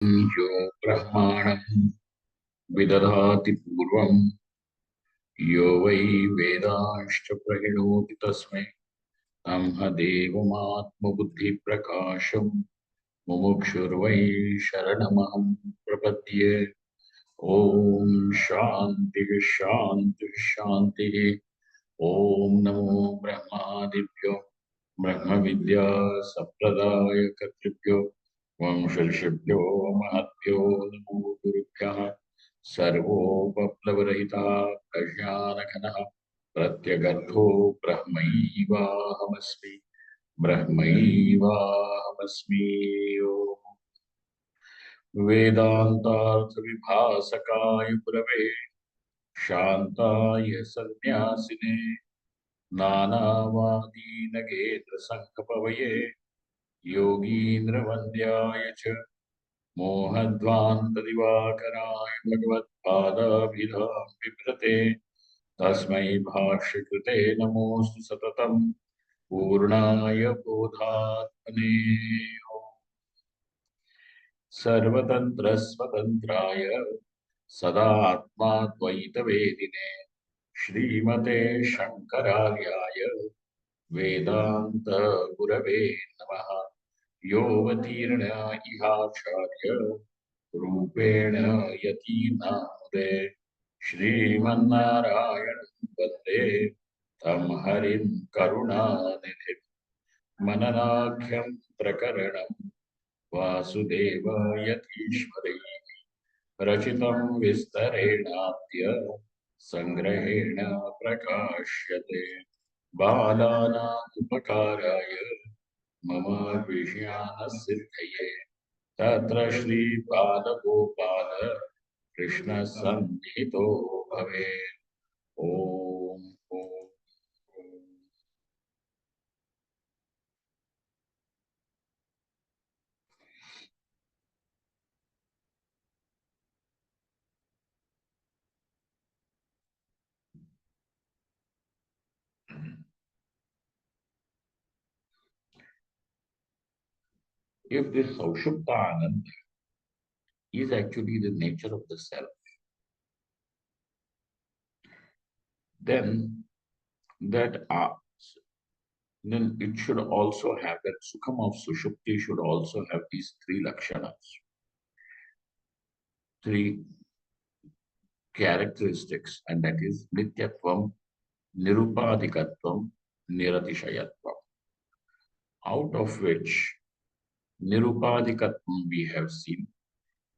यो ब्रह्माणं विदधाति पूर्वं यो वै वेदांश्च प्रहिणोति तस्मै ब्रह्म देवमात्मबुद्धिप्रकाशम् मुमुक्षुर्वै शरणमहं प्रपद्ये। ॐ शान्तिः शान्तिः शान्तिः। ॐ नमो ब्रह्मादिभ्यो ब्रह्मविद्या संप्रदायकर्तृभ्यो वंशर्षिभ्यो महद्भ्यो नमो गुरुभ्यः। सर्वोपप्लवरहितः प्रज्ञानघनः प्रत्यगर्थो ब्रह्मैवाहमस्मि ब्रह्मैवाहमस्मि। वेदान्तार्थविभासकाय गुरवे शान्ताय सन्न्यासिने नानावादीनगेन्द्रसङ्गपवये योगीन्द्रवन्द्याय च मोहध्वान्तदिवाकराय भगवत्पादाभिधां बिभ्रते तस्मै भाष्यकृते नमोऽस्तु सततं पूर्णाय बोधात्मने। सर्वतन्त्रस्वतन्त्राय सदात्माद्वैतवेदिने श्रीमते शङ्करार्याय वेदान्त गुरवे नमः। योऽवतीर्ण इहाचार्य रूपेण यतीनामुदे श्रीमन्नारायणं वन्दे तं हरिं करुणानिधिं मननाख्यं प्रकरणं वासुदेवयतीश्वरैः रचितं विस्तरेणाद्य संग्रहेण प्रकाश्यते। बालानामुपकाराय मम विषयानसिद्धये तत्र श्रीपादगोपाल कृष्णसन्निहितो भवेत्। ॐ ॐ ॐ। If this Saushupta Ananda is actually the nature of the self, then that then it should also have that Sukham of Sushupti should also have these three lakshanas, three characteristics, and that is Nityatvam, Nirupadikatvam, Niratishayatvam, out of which Nirupadikatvam we have seen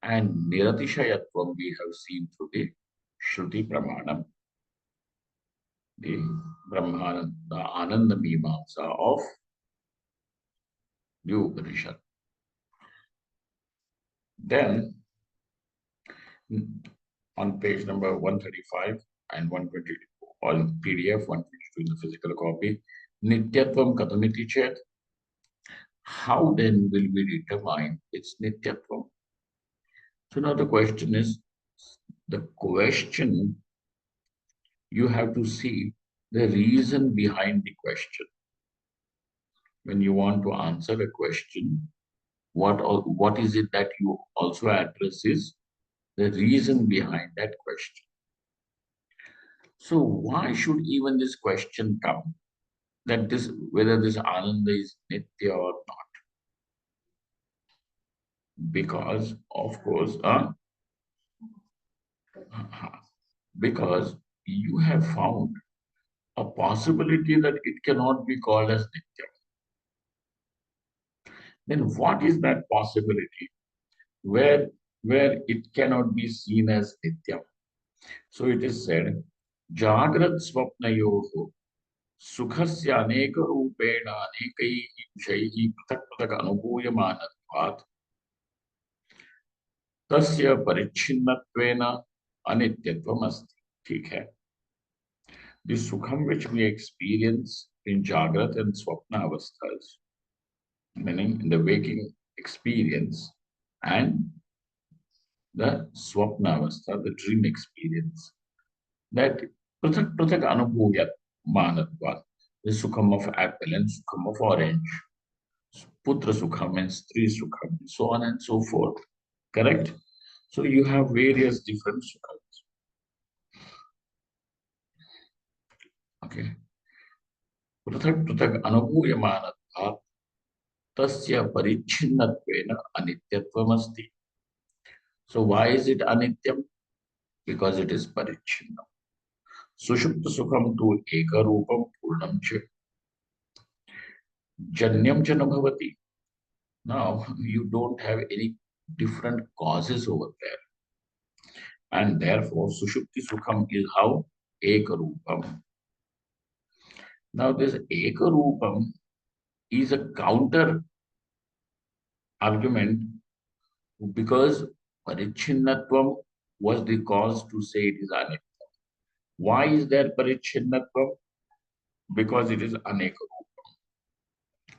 and Niratishayatvam we have seen through the Shruti Pramanam, the Brahmananda, the Ananda Mimamsa of the Upanishad. Then on page number 135 and 122 on PDF, 122 in the physical copy, Nityatvam Katamiti Chet. How then will we determine its Nityatvam? So now the question is, the question, you have to see the reason behind the question. When you want to answer a question, what is it that you also address is the reason behind that question. So why should even this question come? That whether this Ananda is Nitya or not. Because, of course, because you have found a possibility that it cannot be called as Nitya. Then what is that possibility where it cannot be seen as Nitya? So it is said, Jagrat Swapnayoho Sukhasya Aneka Rupena Anekai Vishaihi Pratak Pratak Anubhuyamanatvat तस्य परिच्छिन्नत्वेन अनित्यत्वम अस्ति. ठीक है. The sukham which we experience in Jagrat and Swapna avasthas, meaning in the waking experience, and the Swapna avastha, the dream experience, that prathak prathak anubhuyat manatvat, the sukham of apple and sukham of orange, putra sukham and stri sukham, so on and so forth. Correct? So you have various different sukhas. Okay. पृथक पृथक अनुभूयमानत्वात् तस्य परिच्छिन्नत्वेन अनित्यत्वमस्ति. So why is it anityam? Because it is pariच्छिन्नम. सुषुप्त सुखम तु एकरूपम पूर्णम च जन्यम च न भवति. Now you don't have any different causes over there, and therefore sushupti sukham is how ekarupam. Now this ekarupam is a counter argument because parichinnatvam was the cause to say it is aneka. Why is there parichinnatvam? Because it is anekarupam,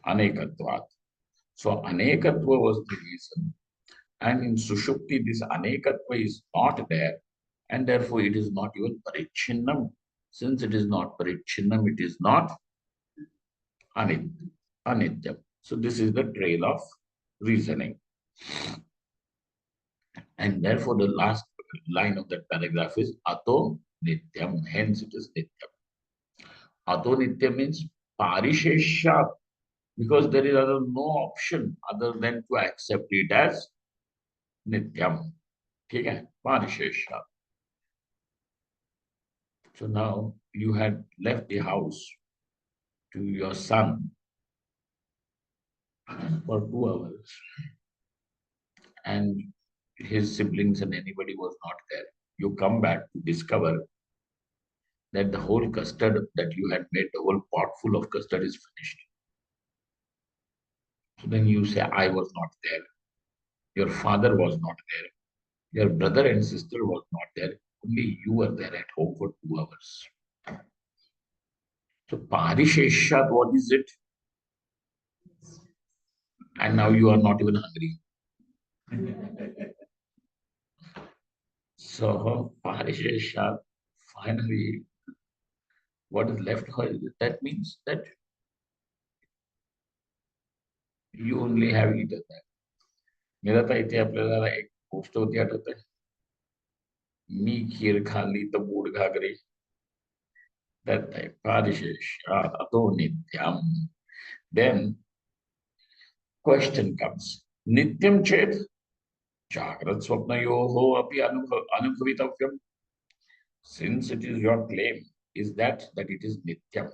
anekatvat. So anekatva was the reason. And in Sushupti, this anekatva is not there, and therefore it is not even parichinnam. Since it is not parichinnam, it is not anityam. So this is the trail of reasoning. And therefore the last line of that paragraph is ato nityam. Hence it is nityam. Ato nityam means parisheshat, because there is no option other than to accept it as nityam. Okay? Parisheshat. So now you had left the house to your son for 2 hours, and his siblings and anybody was not there. You come back to discover that the whole custard that you had made, the whole pot full of custard is finished. So then you say, I was not there. Your father was not there. Your brother and sister was not there. Only you were there at home for 2 hours. So Parisheshat, what is it? And now you are not even hungry. So Parisheshat, finally, what is left? That means that you only have eaten that. मेरा तर इथे आपल्याला एक गोष्ट होती आठवत आहे. मी खीर खाल्ली तर mood Ghagare. That type. Parishesh nityam. Then question comes. Nityam chet jagrat swapnayoho api anubhavitavyam. Since it is your claim is that it is nityam,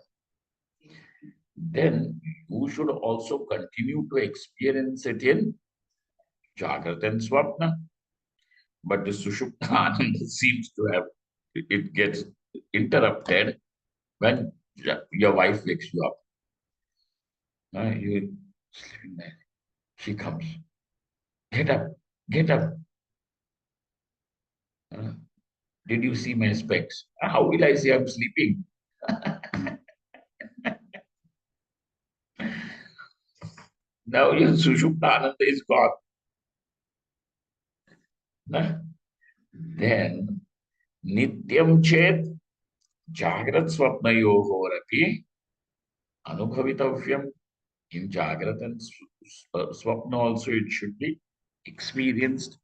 then you should also continue to experience it in jagrat and swapna. But the sushupta ananda seems to have, it gets interrupted when your wife wakes you up. You sleeping there. She comes. Get up, get up. Uh, did you see my specs? How will I say I'm sleeping? Now your sushupta ananda is gone. Then nityam chet jagrat swapnayohorapi anubhavitavyam. In jagrat and swapna also it should be experienced.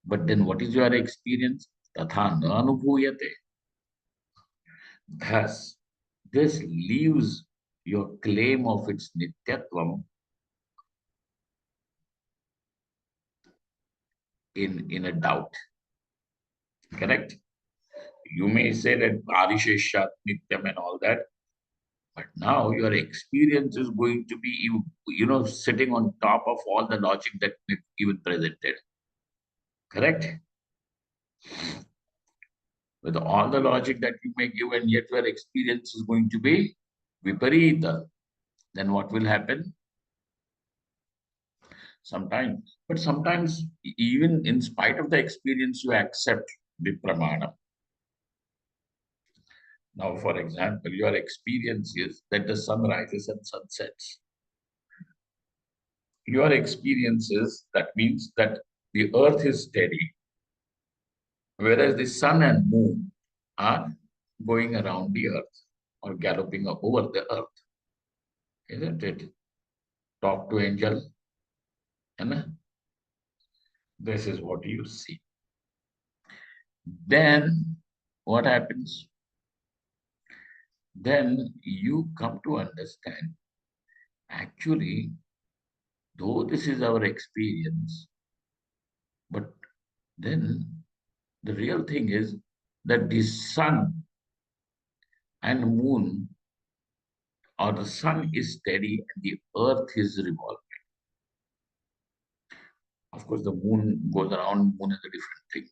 But then what is your experience? Tatha na anubhuyate. Thus, this leaves your claim of its nityatvam in a doubt. Correct? You may say that Parisheshat, Nityam and all that, but now your experience is going to be, sitting on top of all the logic that even presented. Correct? With all the logic that you may give, and yet your experience is going to be viparita. Then what will happen? Sometimes, but sometimes, even in spite of the experience, you accept the pramana. Now, for example, your experience is that the sun rises and sun sets. Your experience is that means that the earth is steady, whereas the sun and moon are going around the earth or galloping over the earth. Isn't it? Talk to angel. And This is what you see. Then what happens? Then you come to understand, actually, though this is our experience, but then the real thing is that the sun and moon, or the sun is steady and the earth is revolving. Of course, the moon goes around, moon is a different thing.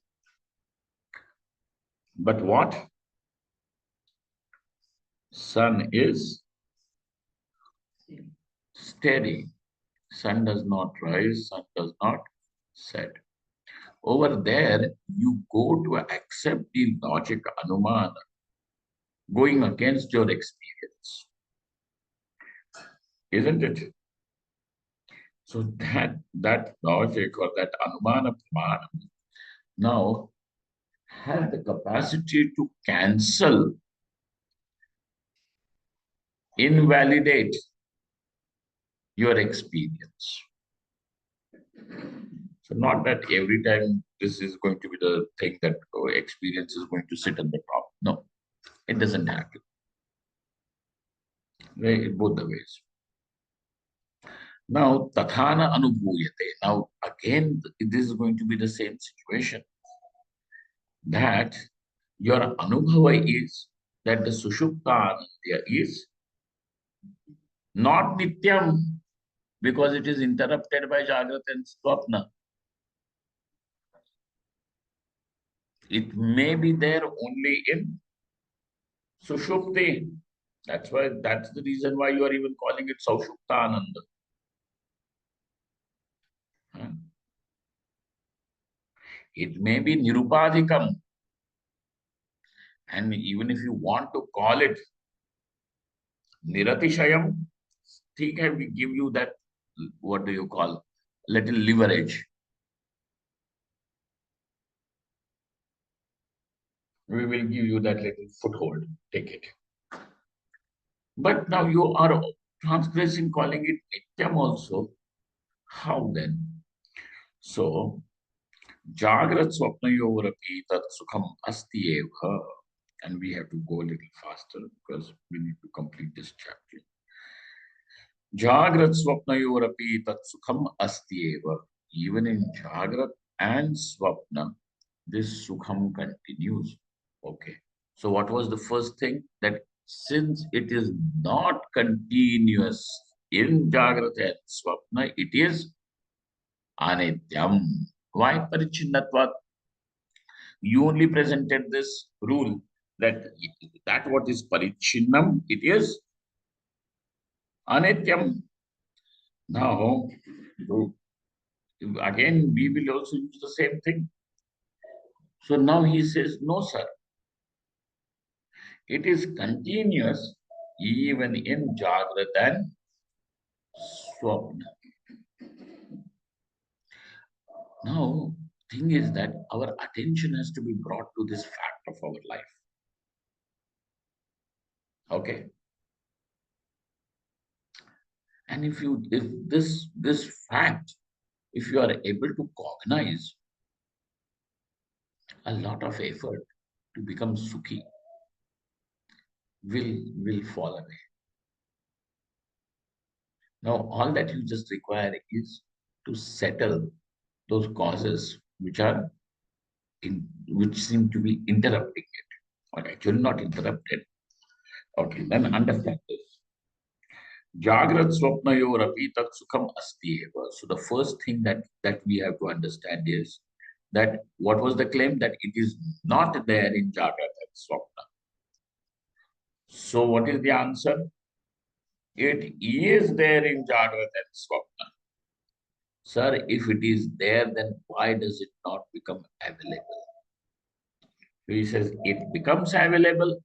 But what? Sun is steady. Sun does not rise, sun does not set. Over there, you go to accept the logic Anumana, going against your experience, isn't it? So that logic or that Anumana Pramana now has the capacity to cancel, invalidate your experience. So not that every time this is going to be the thing that experience is going to sit at the top. No, it doesn't happen. Right? Both the ways. Now, tathana anubhuyate. Now, again, this is going to be the same situation, that your anubhava is that the sushupta anandya is not nityam, because it is interrupted by Jagrat and Swapna. It may be there only in Sushupti. That's the reason why you are even calling it Saushupta Ananda. It may be Nirupadhikam. And even if you want to call it Niratishayam, we give you that, what do you call, little leverage. We will give you that little foothold. Take it. But now you are transgressing, calling it Nityam also. How then? So, Jagrat Swapnayorapi Tat Sukham Asti Eva. And we have to go a little faster because we need to complete this chapter. Jagrat Swapnayorapi Tat Sukham Asti Eva. Even in Jagrat and Swapna, this Sukham continues. Okay. So, what was the first thing? That since it is not continuous in Jagrat and Swapna, it is Anityam. Why Parichinnatvat? You only presented this rule that what is Parichinnam, it is Anityam. Now, again, we will also use the same thing. So now he says, no, sir. It is continuous even in Jagrat and Swapna. Now, thing is that our attention has to be brought to this fact of our life. Okay. And if this fact, if you are able to cognize, a lot of effort to become sukhi will fall away. Now, all that you just require is to settle those causes which seem to be interrupting it, or actually not interrupted. Okay, then understand this. Jagrat Swapnayorapi Tat Sukham Asti Eva. So the first thing that we have to understand is that what was the claim? That it is not there in Jagrat and Swapna. So what is the answer? It is there in Jagrat and Swapna. Sir, if it is there, then why does it not become available? So he says it becomes available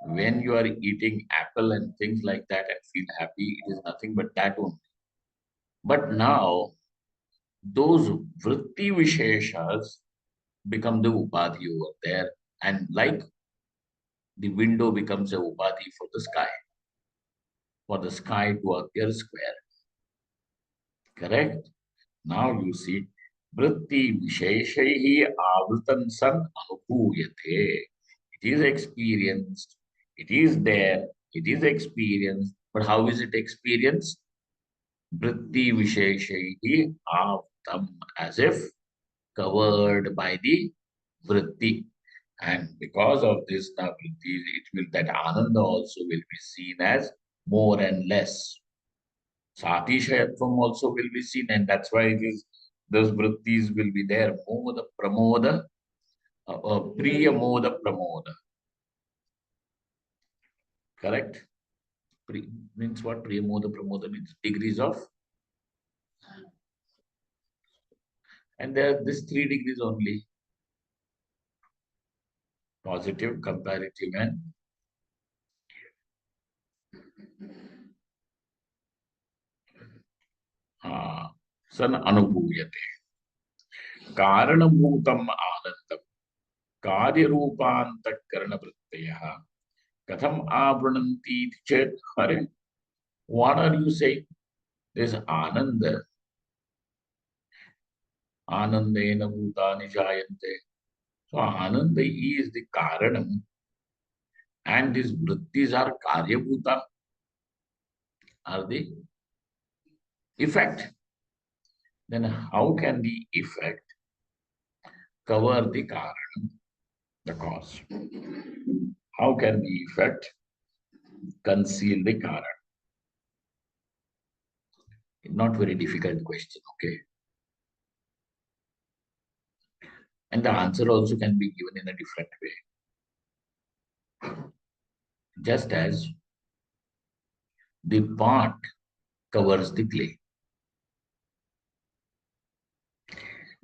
when you are eating apple and things like that and feel happy. It is nothing but that only. But now, those vritti visheshas become the upadhi over there. And like the window becomes a upadhi for the sky to appear square. Correct? Now you see, vritti visheshaihi avrutan san anubhuyate. It is experienced, it is there, it is experienced, but how is it experienced? Vritti visheshaihi avrutam, as if covered by the vritti. And because of this, now it will that ananda also will be seen as more and less. Satishayatvam also will be seen, and that's why it is those vrittis will be there. Moda pramoda, priya moda pramoda. Correct? Means what? Priya moda pramoda means degrees of, and there are these 3 degrees only: positive, comparative, and san anubhuyate. Karanabhutam anandam. Karyarupantakarana katham avrananti chet. Hare, what are you saying? This ananda, anandena bhutani jayante. So ananda is the karanam, and these vrittis are karyabhuta, are the effect. Then how can the effect cover the karanam, the cause? How can the effect conceal the karanam? Not very difficult question, okay? And the answer also can be given in a different way. Just as the pot covers the clay.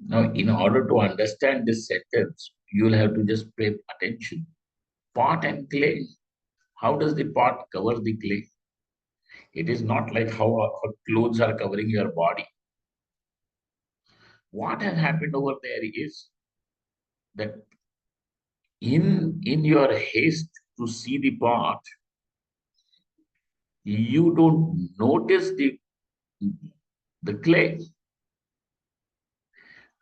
Now, in order to understand this sentence, you will have to just pay attention. Pot and clay. How does the pot cover the clay? It is not like how clothes are covering your body. What has happened over there is that in your haste to see the pot, you don't notice the clay.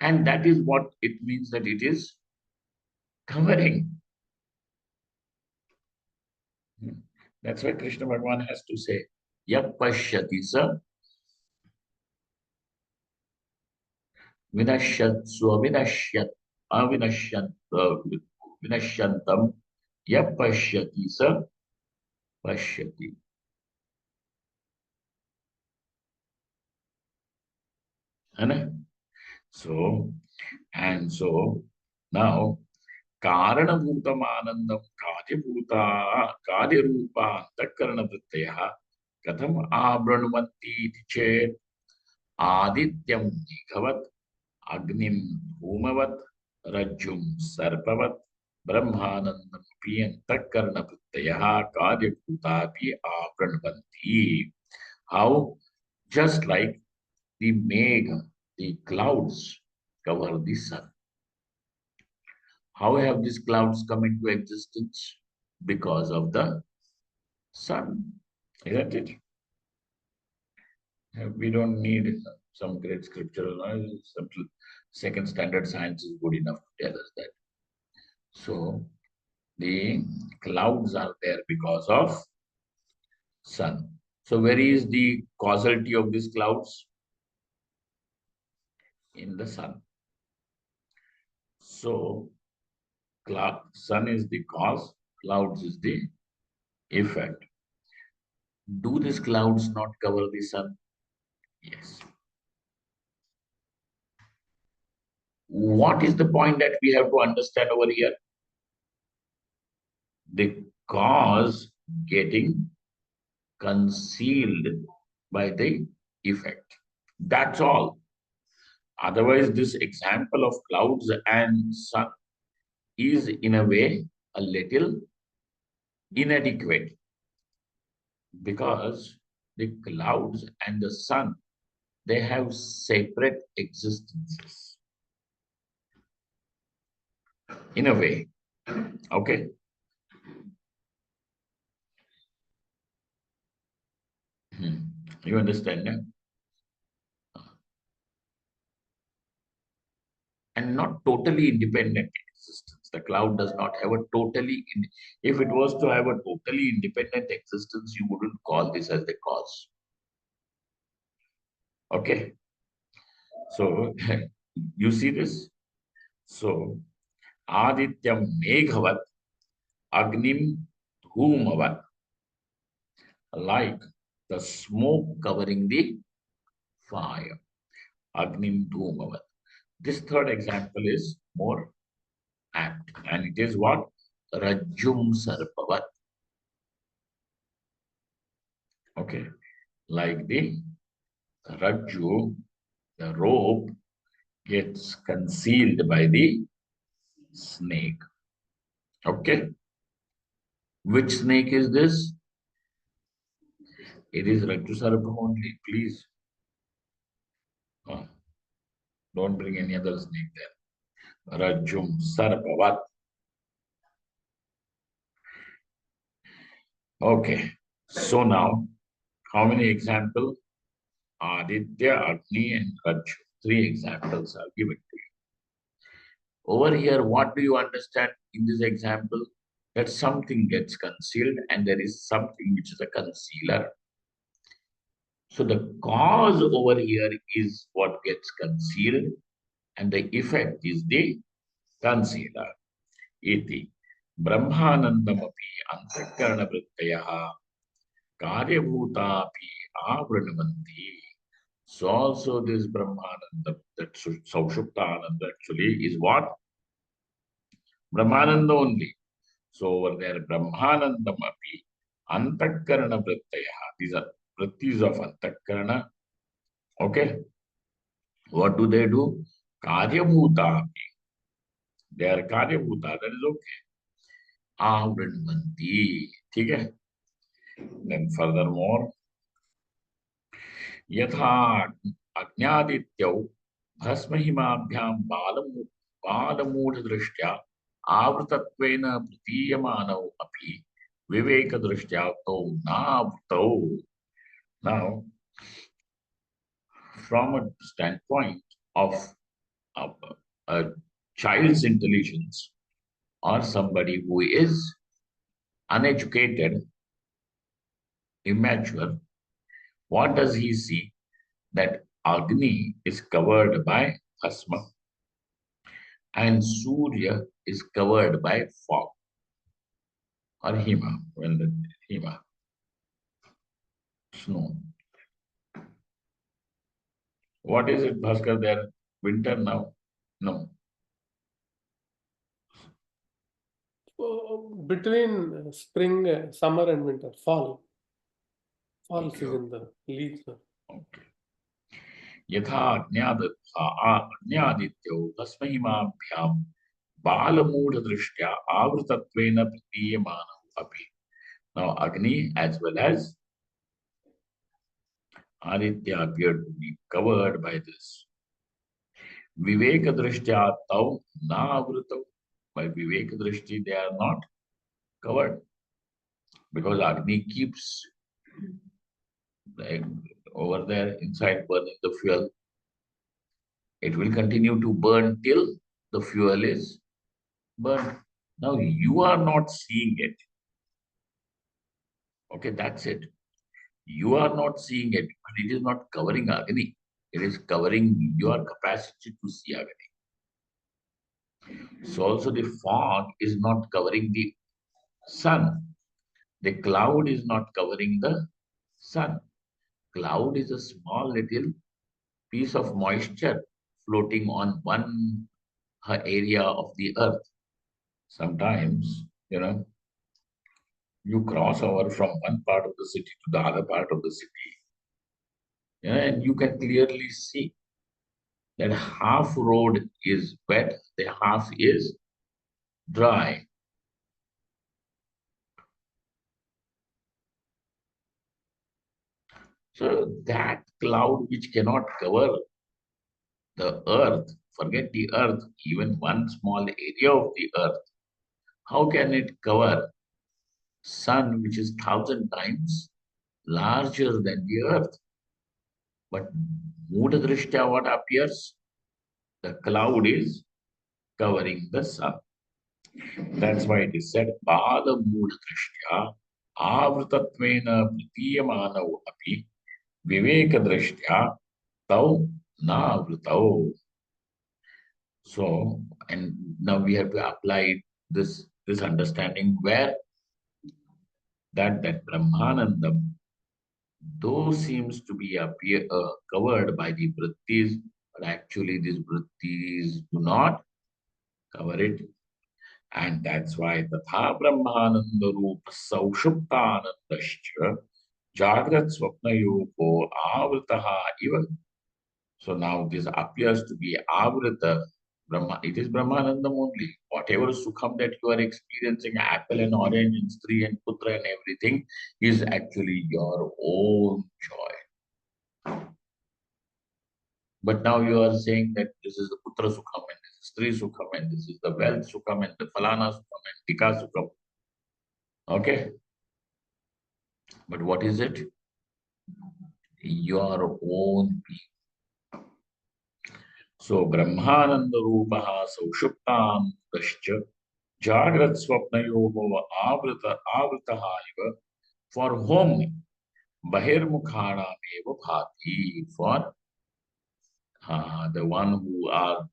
And that is what it means, that it is covering. That's why Krishna Bhagavan has to say, Yap pashyati sa vinashyat swavinashyat avinashyat vinashyantam yap pashyati sa pashyati. So, and so now कारणभूतमानन्दं कार्यभूता कार्यरूपा अंतःकरणवृत्तयः कथम आवृण्वन्ति इति चेत् आदित्यं मेघवत् अग्निं धूमवत् रज्जुं सर्पवत् ब्रह्मानन्दमपि अंतःकरणवृत्तयः कार्यभूतापि आवृण्वन्ति. How? Just like the megha, the clouds cover the sun. How have these clouds come into existence? Because of the sun, isn't it? We don't need some great scriptural knowledge. Some second standard science is good enough to tell us that. So the clouds are there because of sun. So where is the causality of these clouds? In the sun. So sun is the cause, clouds is the effect. Do these clouds not cover the sun? Yes. What is the point that we have to understand over here? The cause getting concealed by the effect. That's all. Otherwise, this example of clouds and sun is in a way a little inadequate, because the clouds and the sun, they have separate existences in a way. Okay. You understand? Yeah? and not totally independent existence. The cloud does not have a if it was to have a totally independent existence, you wouldn't call this as the cause. Okay. So you see this? So Adityam Meghavat Agnim Dhumavat, like the smoke covering the fire. Agnim Dhumavat. This third example is more apt, and it is what? Rajjum Sarpavat. Okay. Like the Rajju, the rope gets concealed by the snake. Okay. Which snake is this? It is Rajju Sarpa only. Please. Don't bring any other snake there. Rajjum Sarpavat. Okay. So now, how many examples? Aditya, Agni, and Rajju. Three examples are given to you. Over here, what do you understand in this example? That something gets concealed and there is something which is a concealer. So the cause over here is what gets concealed and the effect is the concealer. Iti. Brahmanandamapi antakarana karyabhutapi avranamandi. So also this Brahmananda, that Saushuptananda actually is what? Brahmananda only. So over there, Brahmanandamapi antakarana vrittaya. These are vrittis of antakarana. Okay. What do they do? Karyabhuta. They are Karyabhuta. That is okay. Avranmanti. Okay. Then furthermore, यथा अज्ञादित्यौ भस्महिमाभ्यां बालमूढदृष्ट्या आवृतत्वेन प्रतीयमानौ अपि विवेकदृष्ट्या तौ नावृतौ. Now, from a standpoint of a, a child's intelligence or somebody who is uneducated, immature, what does he see? That Agni is covered by Bhasma and Surya is covered by fog or Hima, when the Hima, snow. What is it, Bhaskar? There, winter now? No. Between spring, summer, and winter, fall. Fall Okay. season, the leaves. Okay. यथा अज्ञादित्यो भस्महिमाभ्यां बालमूढदृष्ट्या आवृतत्वेन प्रतीयमानौ अपि. Now Agni as well as Aditya appeared to be covered by this. Viveka Drishtya Tau Na Avrutau. By Viveka Drishti, they are not covered because Agni keeps over there inside burning the fuel. It will continue to burn till the fuel is burned. Now you are not seeing it. Okay, that's it. You are not seeing it, but it is not covering Agni. It is covering your capacity to see Agni. So also the fog is not covering the sun. The cloud is not covering the sun. Cloud is a small little piece of moisture floating on one area of the earth. Sometimes, you cross over from one part of the city to the other part of the city, and you can clearly see that half road is wet, the half is dry. So that cloud which cannot cover the earth, forget the earth, even one small area of the earth, how can it cover sun which is 1,000 times larger than the earth? But Mudha Drishtya, what appears? The cloud is covering the sun. That's why it is said, Pada Mood Drishtya, Avritatmena Pratiyamanav Api, Viveka Drishtya, Tau Navritau. So, and now we have to apply this understanding where that Brahmanandam, though seems to be covered by the vrittis, but actually these vrittis do not cover it. And that's why Tatha Brahmananda Rupa Saushuptanandascha Jagrat Swapna Yoko Avritaha Iva. So now this appears to be Avrita Brahma. It is Brahmanandam only. Whatever Sukham that you are experiencing, apple and orange and Stri and Putra and everything, is actually your own joy. But now you are saying that this is the Putra Sukham and this is Stri Sukham and this is the wealth Sukham and the Falana Sukham and Tika Sukham. Okay? But what is it? Your own being. So Brahmananda Rupaha Saushuptam Dascha Jagrat Swapnayoho Avritaha Iva, for whom Bahirmukhana Eva Bhati, for the one who are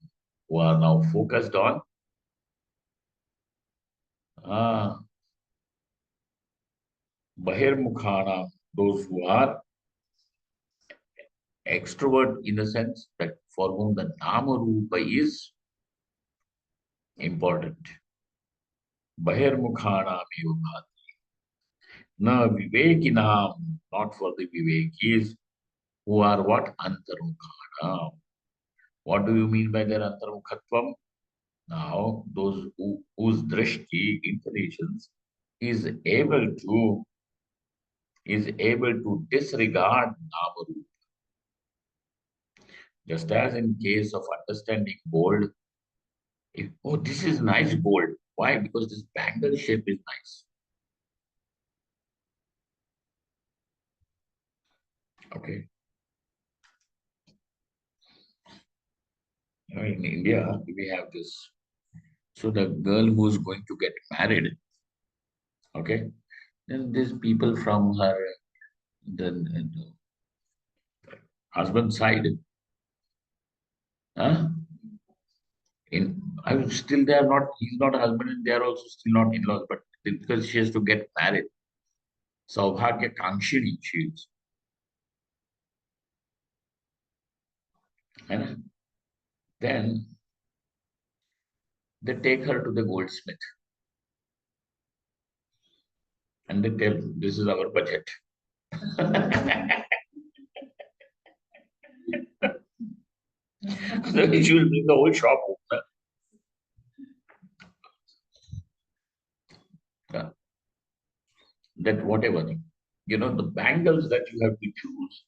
now focused on Bahirmukhana, those who are extrovert in the sense that for whom the Nama Rupa is important. Bahirmukhana Eva Bhati. Na Vivekinam, not for the Vivekis, who are what? Antarukhana. What do you mean by their antarmukhatvam? Now, those whose drishti, intelligence, is able to disregard Namarupa. Just as in case of understanding gold, oh, this is nice gold. Why? Because this bangle shape is nice. Okay. In India, we have this. So the girl who's going to get married, okay, then these people from her the husband side, I was still they are not. He's not a husband, and they are also still not in-laws. But because she has to get married, Saubhagya Kankshini she is. And then they take her to the goldsmith, and they tell, "This is our budget." So she will bring the whole shop opener. That whatever, the bangles that you have to choose,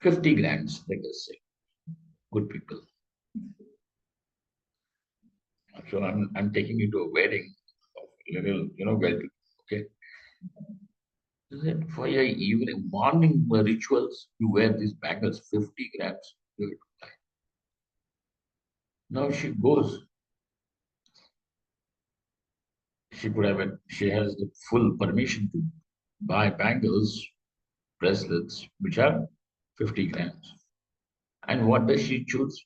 50 grams, let us say, good people. So I'm taking you to a wedding of little, well, okay. Then for your evening, morning rituals, you wear these bangles, 50 grams. Now she goes. She has the full permission to buy bangles, bracelets, which are 50 grams. And what does she choose?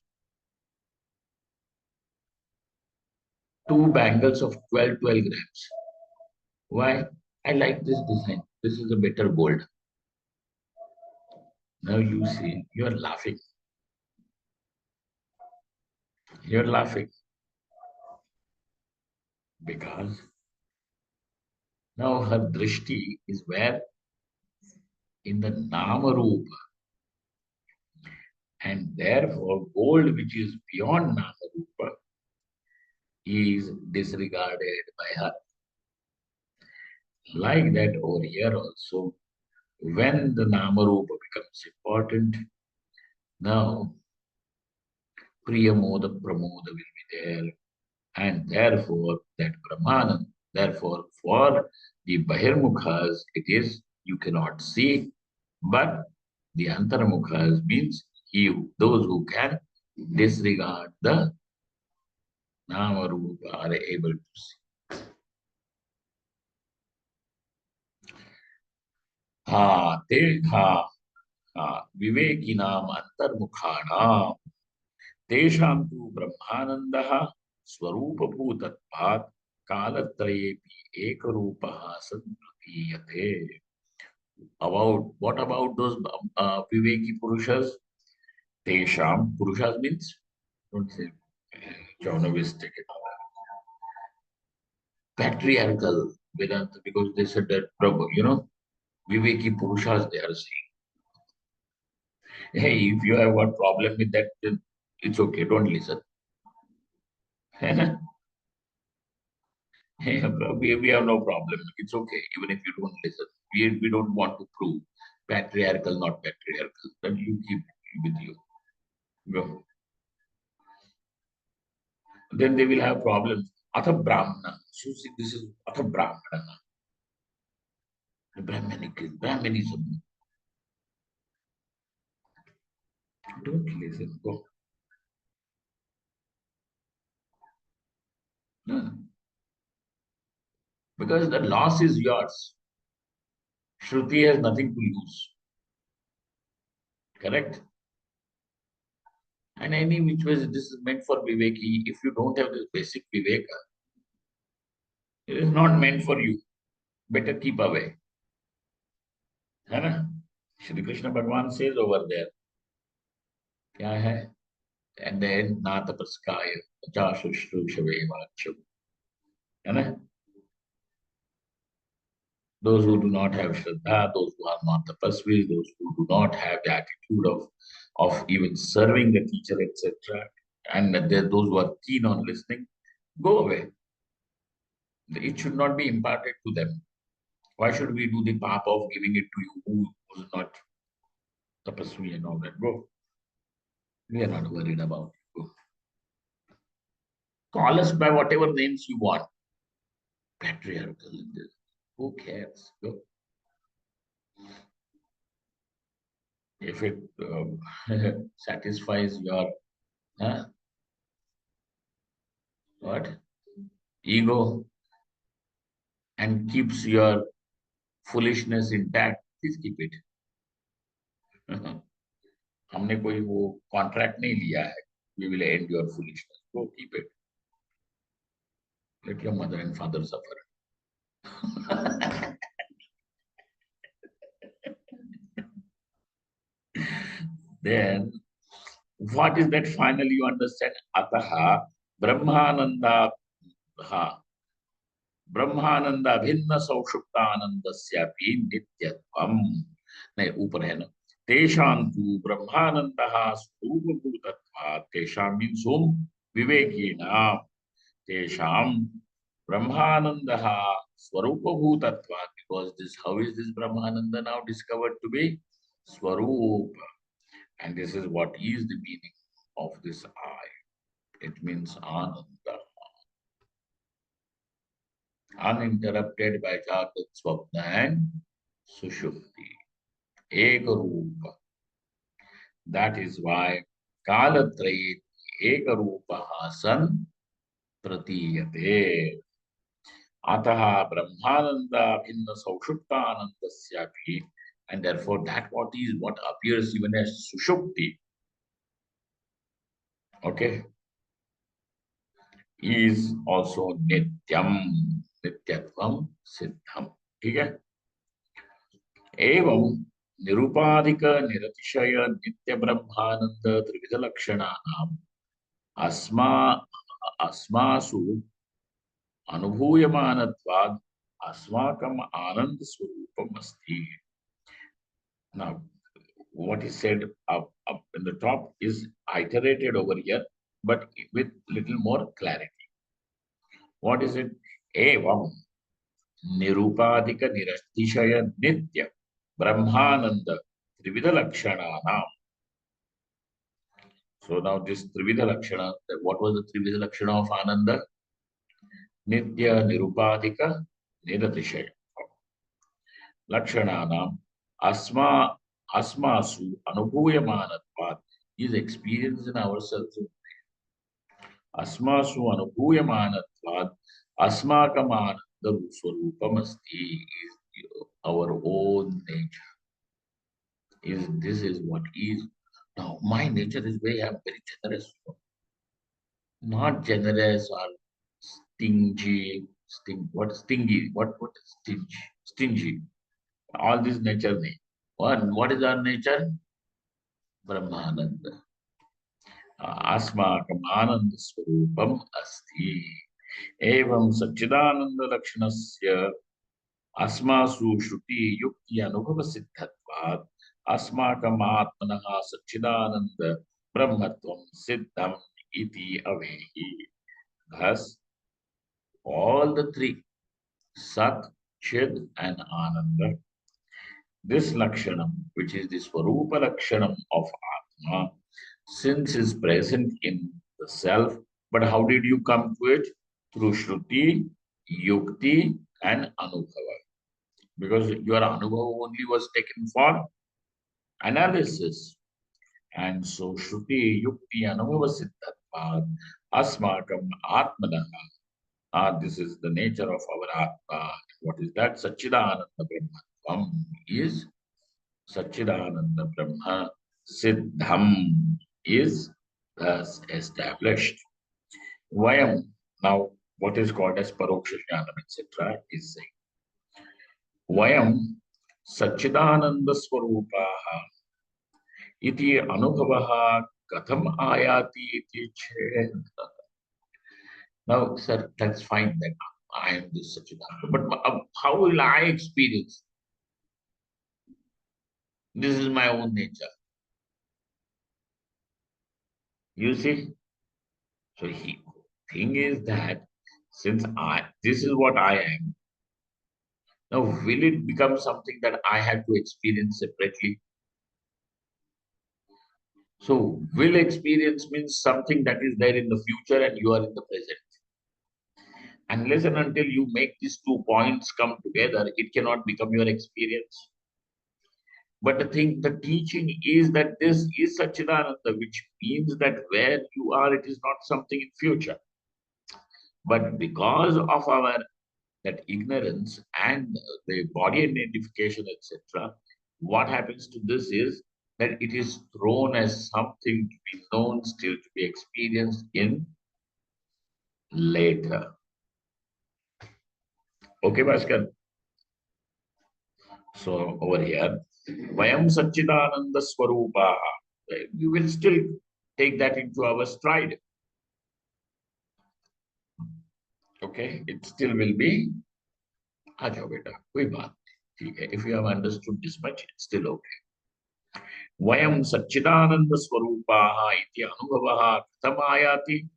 Two bangles of 12 grams. Why? I like this design. This is a better gold. Now you see, you're laughing. You're laughing. Because now her drishti is where? In the Namarupa. And therefore, gold which is beyond Namarupa is disregarded by her. Like that over here also, when the Namarupa becomes important, now Priyamoda Pramoda will be there. And therefore, that Brahmanam, therefore, for the Bahirmukhas, it is you cannot see, but the Antarmukhas means those who can, disregard the Nama Rupa are able to see. विवेकिनाम अंतर्मुखाणाम तेषां तु ब्रह्मानन्दः स्वरूपभूतत्वात् कालत्रयेपि एकरूपः सन् प्रतीयते. About what about those Viveki Purushas? Tesham Purushas means don't say chauvinistic and all that. Patriarchal Vedanta, because they said that Prabhu, Viveki Purushas they are saying. Hey, if you have one problem with that, then it's okay, don't listen. We have no problem. It's okay, even if you don't listen. We don't want to prove patriarchal, not patriarchal. Then you keep with you. Go. Then they will have problems. Atha Brahmana. So see, this is Atha Brahmana. Brahmanism. Don't listen. Go. No. Because the loss is yours. Shruti has nothing to lose. Correct? And any which way this is meant for Viveki, if you don't have this basic Viveka, it is not meant for you. Better keep away. है ना? Shri Krishna Bhagwan says over there, क्या है? And then Natapaskaya, Jashushrushave, है ना? Those who do not have Shraddha, those who are not tapasvis, those who do not have the attitude of even serving the teacher, etc., and those who are keen on listening, go away. It should not be imparted to them. Why should we do the papa of giving it to you who is not tapasvi and all that? Go. We are not worried about it. Go. Call us by whatever names you want. Patriarchal in this. Who cares? Go. If it satisfies your what ego and keeps your foolishness intact, please keep it. हमने कोई वो contract नहीं लिया है. We will end your foolishness. Go keep it. Let your mother and father suffer. Then, what is that finally you understand? Ataha Brahmananda Brahmananda भिन्न सौषुप्तानंदस्यापि नित्यत्वम. नहीं, ऊपर है ना. तेषां तु ब्रह्मानन्दः स्वरूपभूतत्वात्. तेषां means whom? विवेकिनां. तेषां ब्रह्मानन्दः स्वरूपभूतत्वात्. Because this, how is this Brahmananda now discovered to be? Swarupa. And this is what is the meaning of this I. It means Ananda. Uninterrupted by Jagrat, Swapna and Sushupti. Ekarupa. That is why Kalatrayet Ekarupaha san pratiyate. Ataha Brahmananda Bhinna Saushuptanandasyapi. And therefore that what appears even as Sushupti, okay, is also Nityam. Nityatvam Siddham. Okay? एवं निरुपाधिक निरतिशय नित्य ब्रह्मानंद त्रिविध लक्षणानाम् अस्मासु अनुभूयमानत्वात् अस्माकम् आनंद स्वरूपम् अस्ति. Now, what is said up in the top is iterated over here, but with little more clarity. What is it? Evam निरूपाधिक निरतिशय नित्य Brahmananda Trivida Lakshananam. So now this Trivida Lakshana, what was the Trivida Lakshana of Ananda? Nitya Nirupadika Niratishaya. Lakshananam Asmasu Anubhuyamanatvat. is experienced in ourselves. Asmasu anubhuyamanatvad asmakamananda swarupamasti is our own nature. Is this is what is. Now my nature is very, I'm very generous. Not generous or stingy. What is stingy? Stingy. All this nature name. What is our nature? Brahmananda. अस्माकम् आनन्दस्वरूपम् अस्ति एवं सच्चिदानन्दलक्षणस्य अस्मासु श्रुति युक्ति अनुभवसिद्धत्वात् अस्माकम् आत्मनः सच्चिदानन्द ब्रह्मत्वं सिद्धम् इति अवेहि. Thus, all the three, Sat, Chid, and Ananda, this Lakshanam, which is the Swarupa Lakshanam of Atma, since is present in the self, but how did you come to it? Through Shruti, Yukti, and Anubhava. Because your Anubhava only was taken for analysis. And so Shruti, Yukti, Anubhava Siddhatvat, Asmakam Atmanaha. This is the nature of our Atma. What is that? Satchidananda Brahmatvam is Satchidananda Brahma. Siddham is thus established. Vayam, now what is called as Paroksha Jnanam, etc., is saying Vayam Satchidananda Swarupaha iti Anubhavaha Katham Ayati iti Ched. Now, sir, that's fine that I am this Satchidananda, but how will I experience? This is my own nature. You see? So he thing is that since this is what I am, now will it become something that I have to experience separately? So will experience means something that is there in the future and you are in the present. Unless and until you make these 2 points come together, it cannot become your experience. But the teaching is that this is Satchidananda, which means that where you are, it is not something in future. But because of our that ignorance and the body identification, etc., what happens to this is that it is thrown as something to be known, still to be experienced in later. Okay, Bhaskar? So over here, Vayam Satchidananda Swarupa. We will still take that into our stride. Okay, it still will be Aja beta, koi baat nahi. If you have understood this much, it's still okay. Vayam Satchidananda Swarupaha iti Anubhavaha Katham Ayati.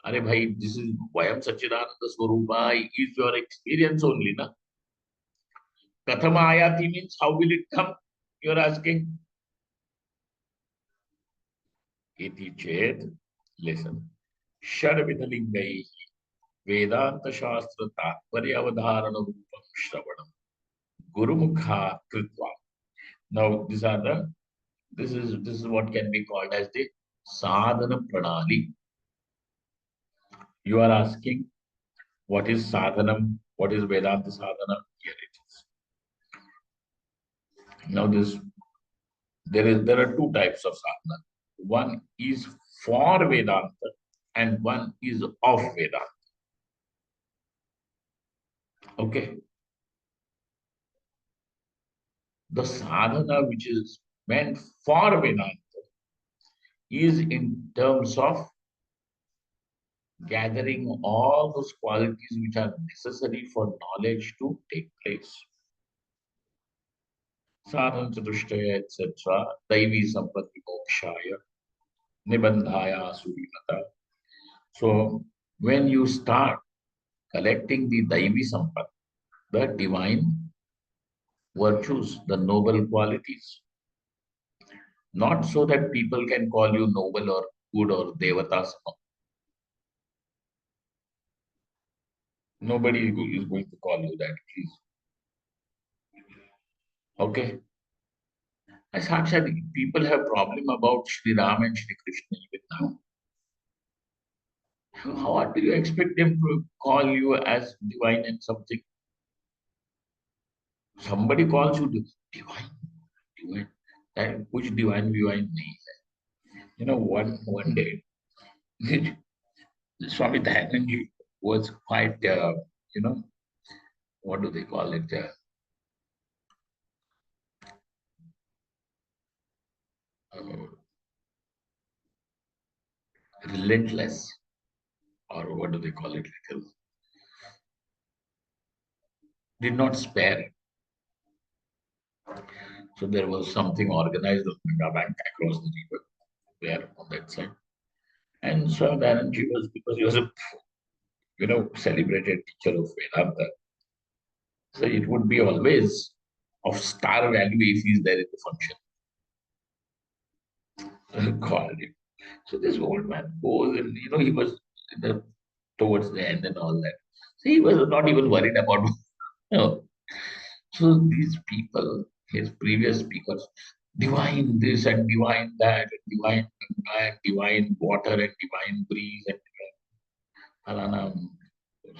Are bhai, this is Vayam Satchidananda Swarupa is your experience only, na? Katham Ayati means how will it come? You're asking. Iti Ched, listen. Shadvidhalingai Vedanta Shastra Tatparya Avadharana Rupam Shravanam Gurumukha Kritva. Now this is what can be called as the sadhana pranali. You are asking what is sadhanam, what is Vedanta sadhana? Here it is. Now there are two types of sadhana. One is for Vedanta and one is of Vedanta. Okay. The sadhana which is meant for Vedanta is in terms of gathering all those qualities which are necessary for knowledge to take place. Sadhana Chatushtaya, etc., Daivi Sampatti Mokshaya, Nibandhaya Surimata. So, when you start collecting the Daivi Sampat, the divine virtues, the noble qualities, not so that people can call you noble or good or devatas. Nobody is going to call you that, please. Okay. Sakshat, people have problem about Sri Ram and Sri Krishna even now. How do you expect them to call you as divine and something? Somebody calls you divine, divine. That which divine nahi hai. One day, Swami Dayananji was quite, you know, what do they call it? Uh, relentless, or what do they call it? Little, did not spare. So there was something organized on Mega Bank across the river there on that side. And Swami Dayananji was, because he was a celebrated teacher of Vedanta. So it would be always of star value if he's there in the function. Called him. So this old man goes, and he was in towards the end and all that. So he was not even worried about you know. So these people, his previous speakers, divine this and divine that, and divine and divine water and divine breeze and divine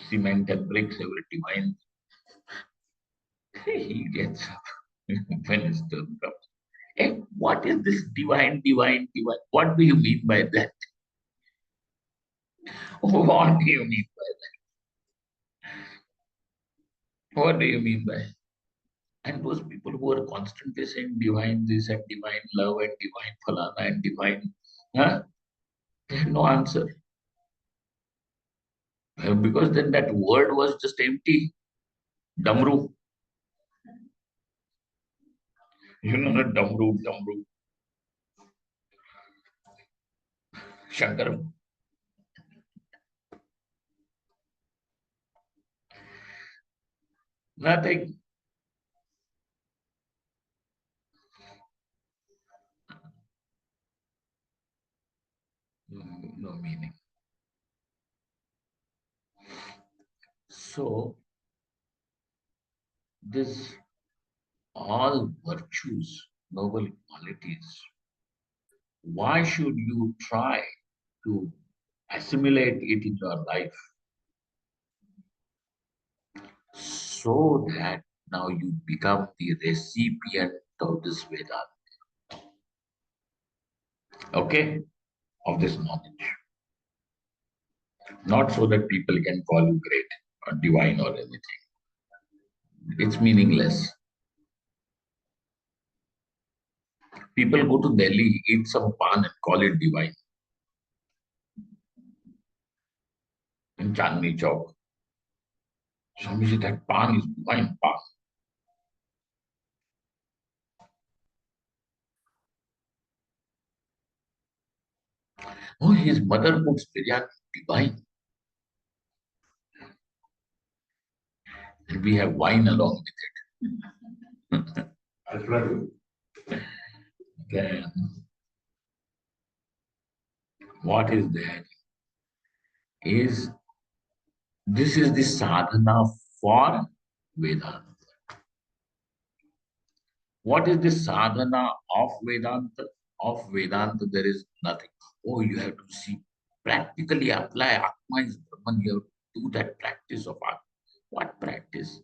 cement and bricks, every divine. He gets up when his turn comes. Hey, what is this divine, divine, divine? What do you mean by that? What do you mean by that? What do you mean by it? And those people who are constantly saying divine this and divine love and divine falana and divine, huh? They had no answer. Because then that word was just empty. Damru. Not Damru, Damru. Shankar. Nothing. No meaning. So, this all virtues, noble qualities, why should you try to assimilate it in your life so that now you become the recipient of this Vedanta, okay, of this knowledge? Not so that people can call you great or divine or anything. It's meaningless. People go to Delhi, eat some pan and call it divine in Chandni Chowk. Swamiji, that pan is divine pan. Oh, his mother puts biryani divine. And we have wine along with it. Then what is there is this is the sadhana for Vedanta. What is the sadhana of Vedanta? Of Vedanta, there is nothing. Oh, you have to see, practically apply Atma is Brahman. You have to do that practice of Atma. What practice?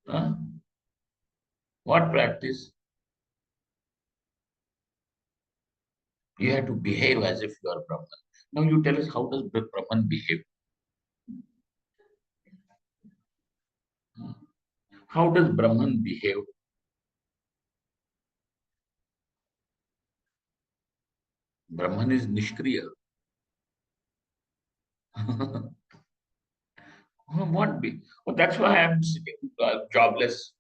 Huh? What practice? You have to behave as if you are Brahman. Now you tell us, how does Brahman behave? How does Brahman behave? Brahman is Nishkriya. What be? Well, that's why I'm sitting jobless.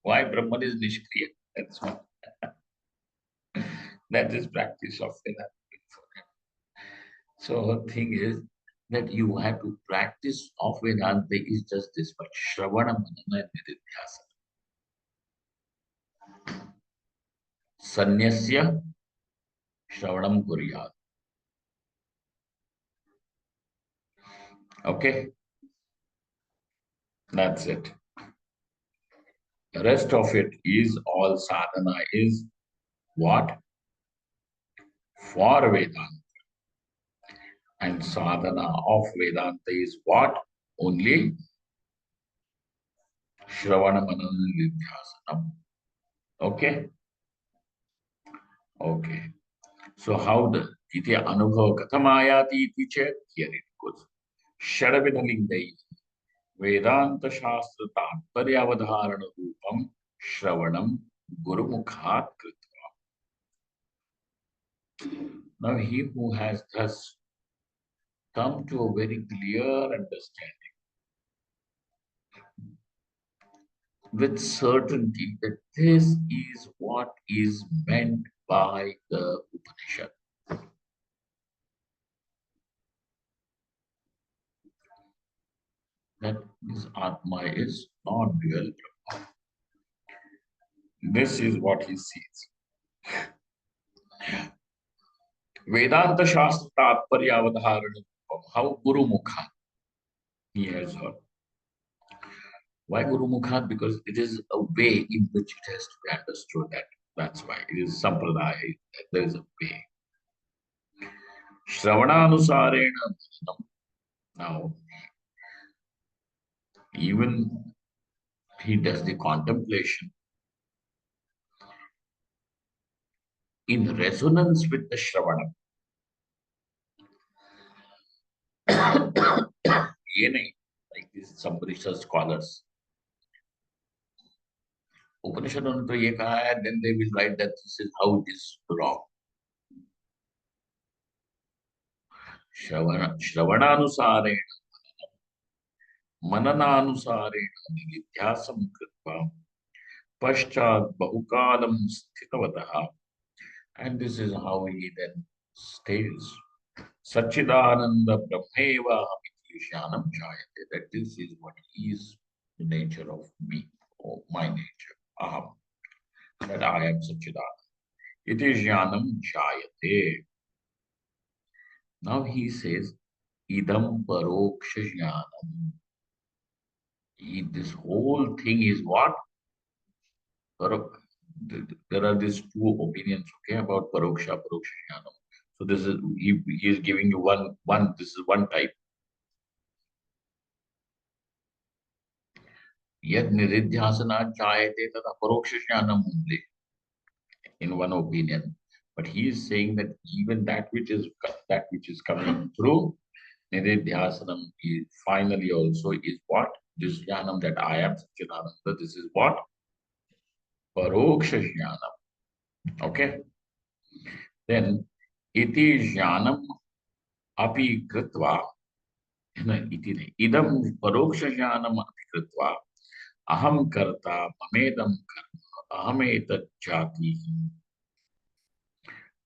Why Brahman is Nishkriya? That's why. That is practice of Vedanta. So the thing is that you have to practice of Vedanta is just this much. Shravana, Manana, and Nididhyasa. Sanyasya Shravanam Kuryat. Okay, that's it. The rest of it is all sadhana is what? For Vedanta. And sadhana of Vedanta is what? Only Shravana Manana Nidhyasanam. Okay? Okay. So how the iti anubhava kathamayati iti chet? Here it goes. Shadavidalingdai Vedanta Shastra Tatparyavadharana Rupam Shravanam Gurumukhat Kritva. Now he who has thus come to a very clear understanding with certainty that this is what is meant by the Upanishad. That this Atma is not dual. This is what he sees. Vedanta Shastra Tatparyavadharana. How Guru Mukha he has heard. Why Guru Mukha? Because it is a way in which it has to be understood. That's why it is Sampradaya. There is a way. Shravananusarena. Now, even he does the contemplation in resonance with the Shravana. Like this, some research scholars. Upanishad ने तो ये कहा है, then they will write that this is how it is wrong. Shravananusareण मननानुसारेण निधिध्यासं कृत्वा पश्चात् बहुकालं स्थितवतः, and this is how he then stays. Satchidananda Brahmeva Hamiti Jnanam Jayate, that this is what is the nature of me, or my nature, Aham, that I am Satchidananda. It is Jnanam Jayate. Now he says, Idam Paroksha Jnanam. This whole thing is what? There are these two opinions, okay, about Paroksha, Paroksha Jnanam. So this is, he is giving you one, this is one type. Yet niridhyasana chayate tada paroksha jnanam only, in one opinion. But he is saying that even that which is coming through niridhyasanam is finally also is what? This jnanam that I am Satchidananda, this is what? Paroksha jnanam. Okay? Then iti jnanam api kritva, idam paroksha jnanam api kritva aham karta mamedam karma ahametat jati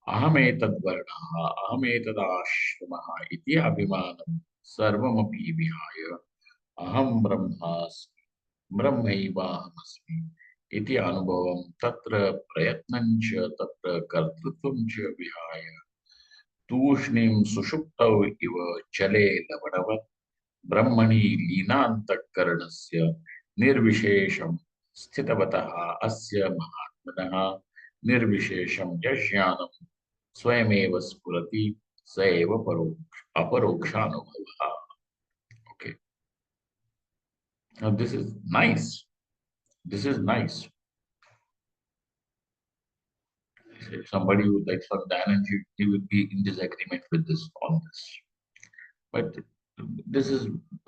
अहमेतद्वर्णः अहमेतदाश्रमः इति अभिमानं सर्वमपि विहाय अहं ब्रह्मास्मि ब्रह्मैवाहमस्मि इति अनुभवं तत्र प्रयत्नं च तत्र कर्तृत्वं च विहाय तूष्णीं सुषुप्तौ इव जले लवणवत् ब्रह्मणि लीनान्तःकरणस्य निर्विशेषं स्थितवतः अस्य महात्मनः निर्विशेषं यज्ञानं स्वयमेव स्फुरति स एव अपरोक्षानुभवः. Okay. Now this is nice. This is nice. If somebody would like some Dhananj, he would be in disagreement with this on this. But this is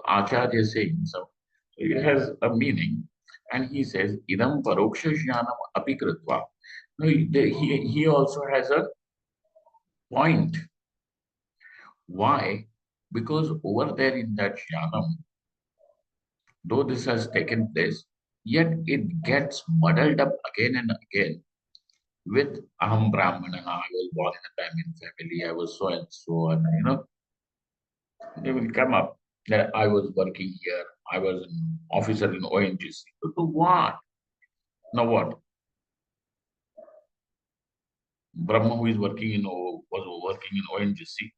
Acharya saying so. It has a meaning. And he says, Idam paroksha jnanam apikritva. No, he also has a point. Why? Because over there in that jnanam, though this has taken place, yet it gets muddled up again and again with Aham Brahmana, I was born in a Brahmin family, I was so and so, and they will come up that I was working here, I was an officer in ONGC. To what? Now what? Brahma who is working in was working in ONGC.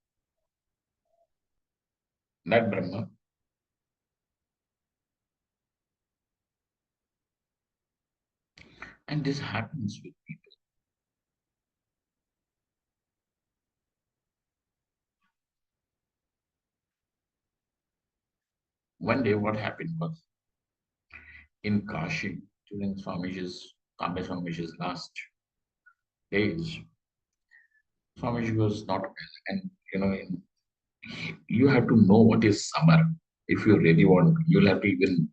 That Brahma. And this happens with people. One day, what happened was in Kashi during Swamiji's last days, Swamiji was not well. And you have to know what is summer. If you really want, you'll have to even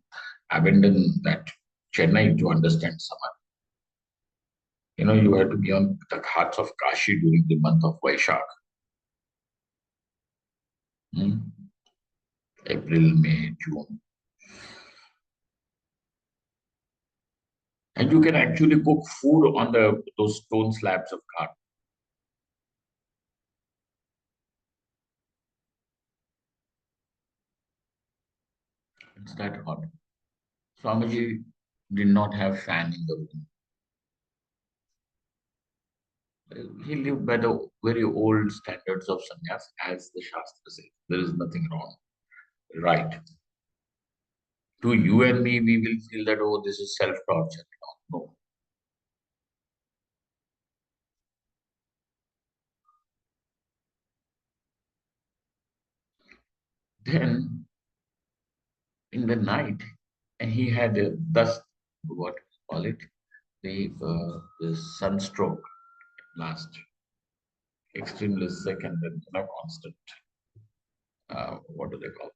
abandon that Chennai to understand summer. You have to be on the ghats of Kashi during the month of Vaishak, hmm? April, May, June. And you can actually cook food on those stone slabs of ghat. It's that hot. Swamiji did not have fan in the room. He lived by the very old standards of sannyas, as the Shastra says. There is nothing wrong. Right. To you and me, we will feel that, oh, this is self-torture. No. Then, in the night, and he had thus, what we call it, the sunstroke last, extremely sick and then constant, what do they call it?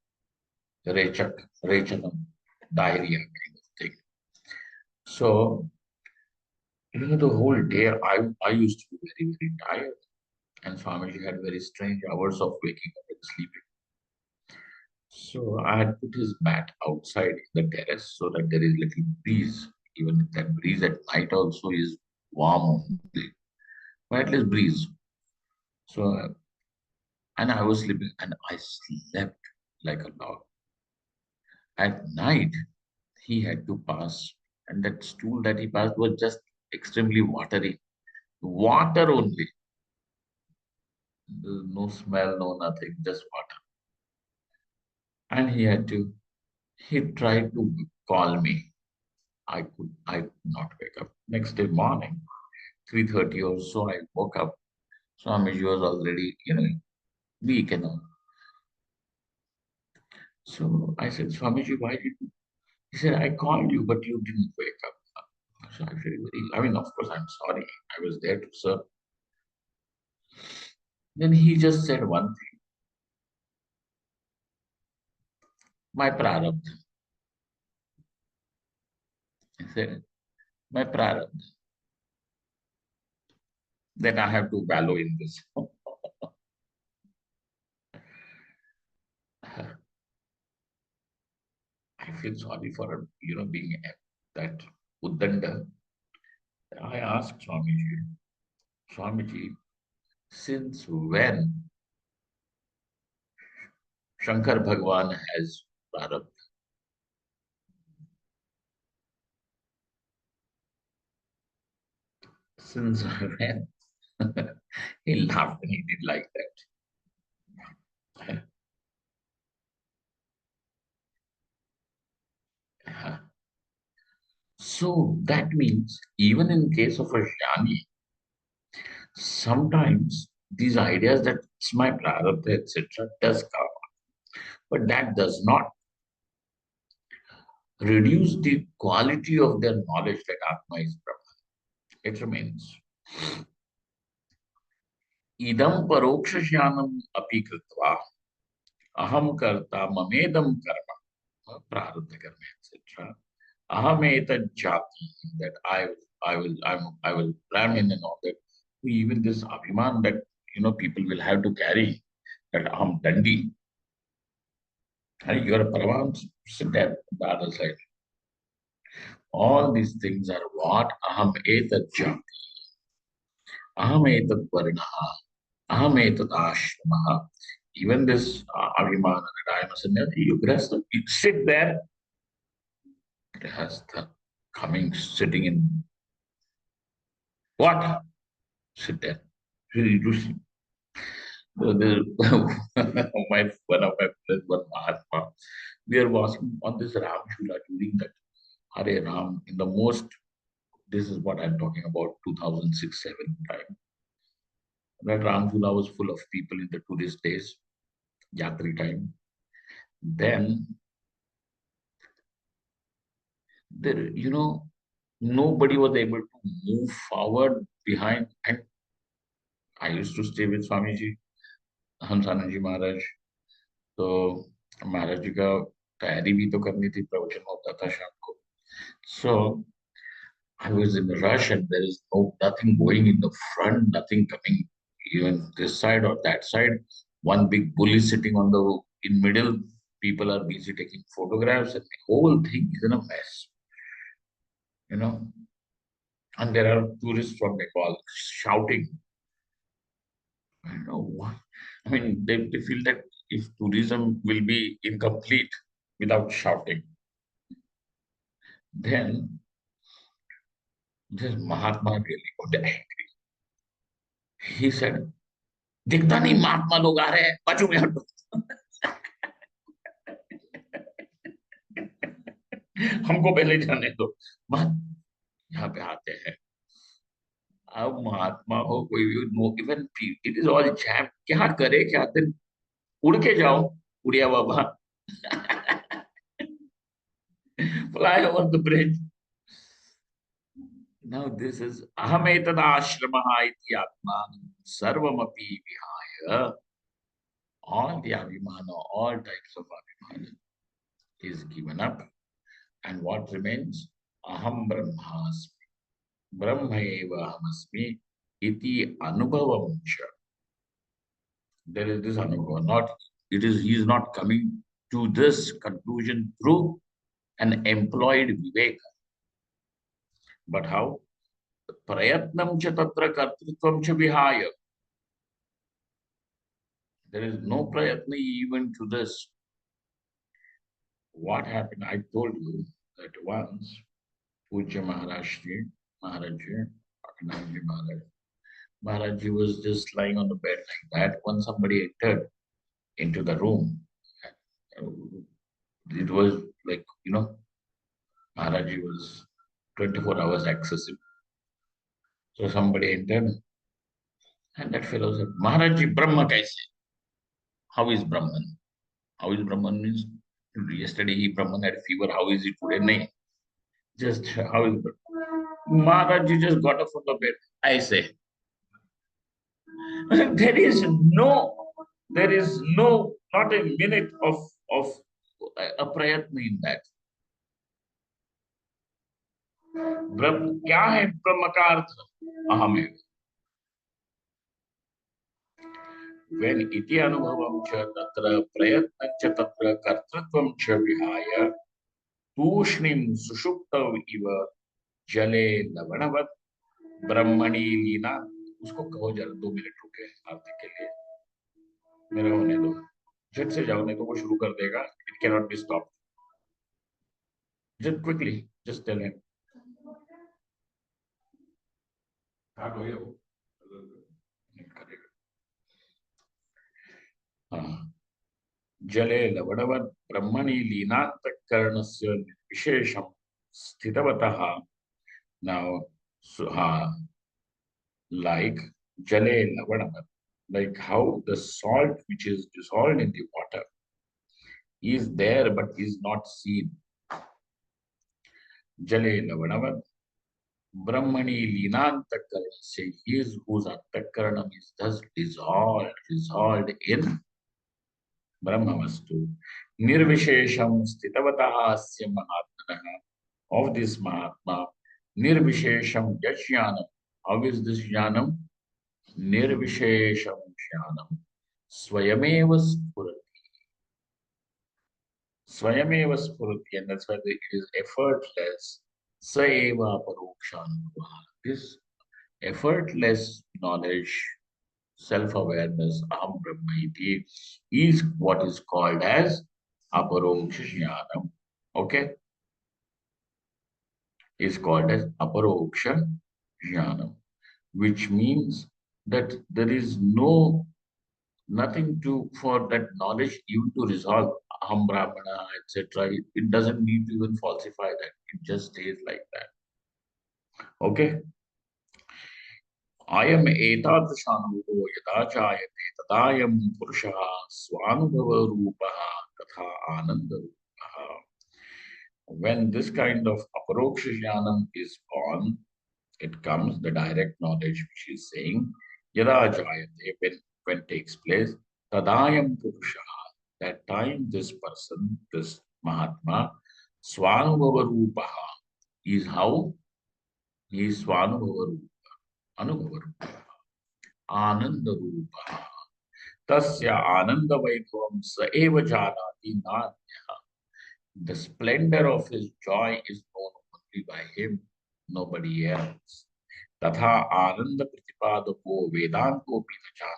Rechakam, diarrhea kind of thing. So, the whole day I used to be very, very tired. And family had very strange hours of waking up and sleeping. So I had put his mat outside the terrace so that there is little breeze. Even if that breeze at night also is warm only, but at least breeze. So, and I was sleeping and I slept like a dog. At night, he had to pass, and that stool that he passed was just extremely watery. Water only. No smell, no nothing, just water. And he tried to call me. I could not wake up. Next day morning, 3:30 or so, I woke up. Swamiji was already, weak and all. So I said, Swamiji, why did you? He said, I called you, but you didn't wake up. So I feel of course, I'm sorry. I was there to serve. Then he just said one thing, my prarabdha. He said, my prarabdha. Then I have to wallow in this. I feel sorry for, being that Uddanda. I asked Swamiji, since when Shankar Bhagwan has Prarabdha? Since when? He laughed and he did like that. So that means even in case of a jnani, sometimes these ideas that it's my prarabdha, etc., does come, but that does not reduce the quality of their knowledge that Atma is Brahma. It remains. Idam paroksha jnanam api kritva aham karta mamedam karma prarabdha karma, etc. Aham etat jati, that I will Brahmin and all that. Even this abhiman that people will have to carry, that aham dandi, and you are a Paramahamsa, sit there on the other side. All these things are what? Aham etat jati, aham etat varnaha, aham etat ashramaha. Even this abhiman that I am a sannyasi, you rest, you sit there, grihastha, coming, sitting in what? Sit there. Really do see. So one of my friends, one Mahatma, we are watching on this Ram Shula during that Hare Ram in the most This is what I'm talking about, 2006-7 time. That Ramjula was full of people in the tourist days, Yatri time. Then there, nobody was able to move forward behind. And I used to stay with Swamiji, Hamsanaji Maharaj. तो महाराज जी का तैयारी भी तो करनी थी, प्रवचन होता था शाम को. So I was in a rush and there is nothing going in the front, nothing coming even this side or that side. One big bull is sitting on the in middle. People are busy taking photographs and the whole thing is in a mess, you know. And there are tourists from Nepal shouting. I don't know what. I mean, they feel that if tourism will be incomplete without shouting, then this Mahatma really got angry. He said, दिखता नहीं महात्मा लोग आ रहे हैं, बाजू में हटो. हमको पहले जाने दो. यहाँ पे आते हैं. अब महात्मा हो कोई भी, no even it is all jam. क्या करे क्या दिन, उड़ के जाओ उड़िया बाबा. Fly over the bridge. Now this is aham etad ashramaha iti atman sarvamapi vihaya. All the abhimana, all types of abhimana is given up. And what remains? Aham brahmasmi. Brahma eva ahamasmi iti anubhavam cha. There is this anubhava. Not, it is, he is not coming to this conclusion through an employed viveka. But how? Prayatnam cha tatra kartrutvam cha vihaya. There is no prayatna even to this. What happened? I told you that once Puja Maharajji, Maharajji was just lying on the bed like that when somebody entered into the room. It was like, Maharajji was 24 hours accessible. So somebody entered and that fellow said, Maharajji, Brahma kaise? How is Brahman? How is Brahman means yesterday he Brahman had fever, how is it today? Nahin. Just how is Brahman? Maharajji just got up from the bed. I say, there is no, not a minute of a prayatna in that. ब्रह्म क्या है? ब्रह्म का अर्थ अहमेव. When iti anubhavam cha tatra prayatna cha tatra kartrutvam cha vihaya tūshnim sushuptav iva jale lavanavat ब्रह्मणी लीना. उसको कहो जरा 2 minute रुके आरती के लिए, मेरा होने दो, झट से जाओ नहीं तो वो शुरू कर देगा. It can not be stopped. Just quickly just tell him. Start हो गया वो करेगा. हाँ. जले लवणवत् ब्रह्मणि लीनान्तःकरणस्य विशेषं स्थितवतः. Now, so, like jale lavanavat, like how the salt which is dissolved in the water is there but is not seen. Jale lavanavat brahmani linantakaranasya, he is whose antakaranam is thus dissolved in Brahmavastu. Nirvishesham stitavatah asya mahatmanah, of this Mahatma. Nirvishesham yajnanam. How is this jnanam? Nirvishesham jnanam swayameva spurati. Swayameva spurati, and that's why it is effortless. Saeva parokshanubha. This effortless knowledge, self-awareness, aham brahma iti, is what is called as aparoksha jnanam. Okay? Is called as aparoksha jnanam, which means that there is nothing to for that knowledge even to resolve aham brahmana, etc. It doesn't need to even falsify that. It just stays like that. Okay. Ayam etadrishanugo yada jayate tadayam purushaha swanubhava rupaha tatha ananda rupaha. When this kind of aparoksha jnanam is born, it comes the direct knowledge which is saying yada jayate, when takes place, tadayam purushaha, that time this person, this Mahatma, swanubhava rupaha, is how he is swanubhava rupa, anubhava rupa, ananda rupa. Tasya ananda vaibhavam sa eva janati nanyah. The splendor of his joy is known only by him, nobody else. Tatha ananda pratipadako vedanto pita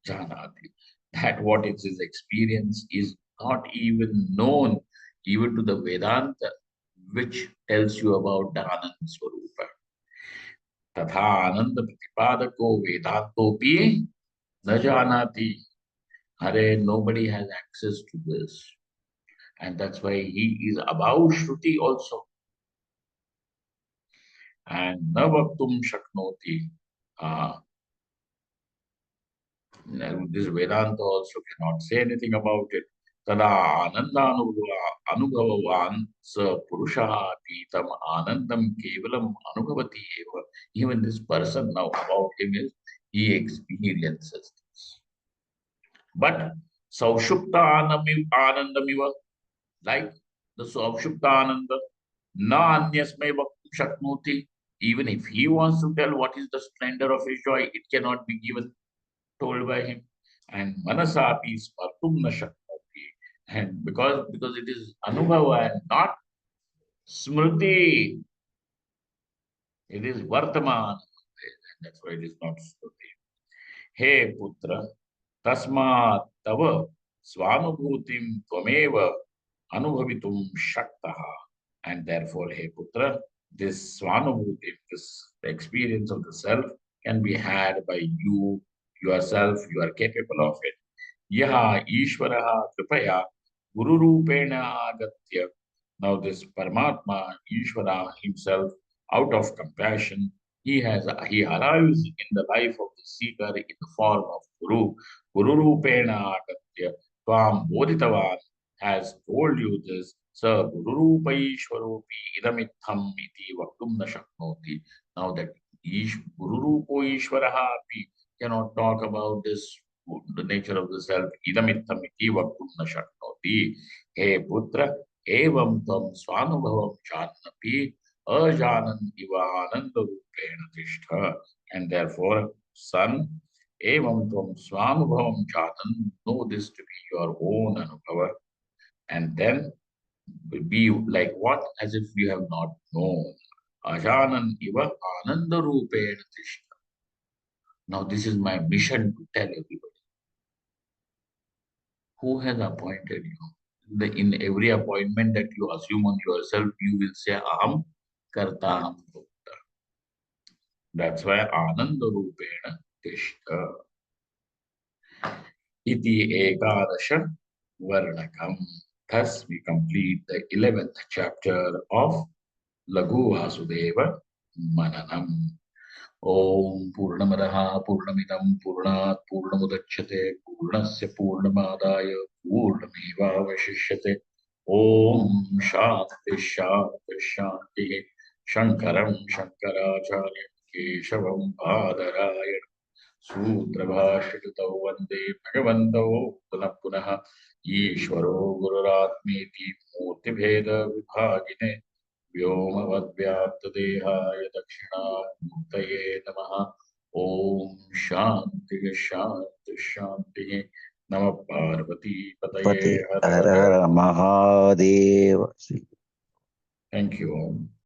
janati. That what is his experience is not even known even to the Vedanta, which tells you about the Ananda Swarupa. Tatha ananda pratipadako vedantopi na janati. Hare, nobody has access to this. And that's why he is above Shruti also. And Navaktum Shaknoti. This Vedanta also cannot say anything about it. Tada Ananda Anubhavavan Sa Purushaha Pitam Anandam Kevalam Anubhavati Eva. Even this person now about him is he experiences this. But Saushupta Anandamiva, like the Saushupta Ananda, na anyasmai vaktum shaknoti. Even if he wants to tell what is the splendor of his joy, it cannot be given, told by him. And manasapi spartum na shaknoti. And because it is anubhava and not smriti, it is vartaman. And that's why it is not smriti. He putra, tasmat tava svanubhutim tvameva anubhavitum shaktaha. And therefore, hey putra, this swanubhuti, this experience of the self can be had by you yourself. You are capable of it. Yaha Ishvaraha Kripaya Guru Rupena Agatya. Now this Paramatma, Ishvara himself, out of compassion, he arrives in the life of the seeker in the form of Guru. Guru Rupena Agatya Tvam Bodhitavan has told you this. Sa Guru Rupa Ishvaropi Idamitham iti Vaktum na Shaknoti. Now that Guru Rupa Ishvaraha cannot talk about this, the nature of the self. Idamittamiti vaktum na shaknoti. He putra, evam tam svanubhavam jannapi ajanan iva ananda rupena tishtha. And therefore, son, evam tam svanubhavam janan, know this to be your own anubhava. And then be like what? As if you have not known. Ajanan iva ananda rupena tishtha. Now, this is my mission to tell everybody. Who has appointed you? In every appointment that you assume on yourself, you will say, Aham Kartanam Bhokta. That's why Ananda Rupena Tishta. Iti Ekadasha Varnakam. Thus, we complete the 11th chapter of Laghuvasudeva Mananam. Om Purnamadaha Purnamidam Purnat Purnamudachyate Purnasya Purnamadaya Purnameva Vashishyate. Om Shanti Shanti Shanti Shankaram Shankaracharya Keshavam Badaraya Sutrabhashitau Vande Bhagavantau Punah Punah Ishvaro Gururatmeti Murtibheda Vibhagine व्योमवद्व्याप्तदेहाय दक्षिणामूर्तये नमः। ओम शांति शांति शांति। नमः पार्वती पतये पति हर हर हर। हर Mahadev. Thank you all.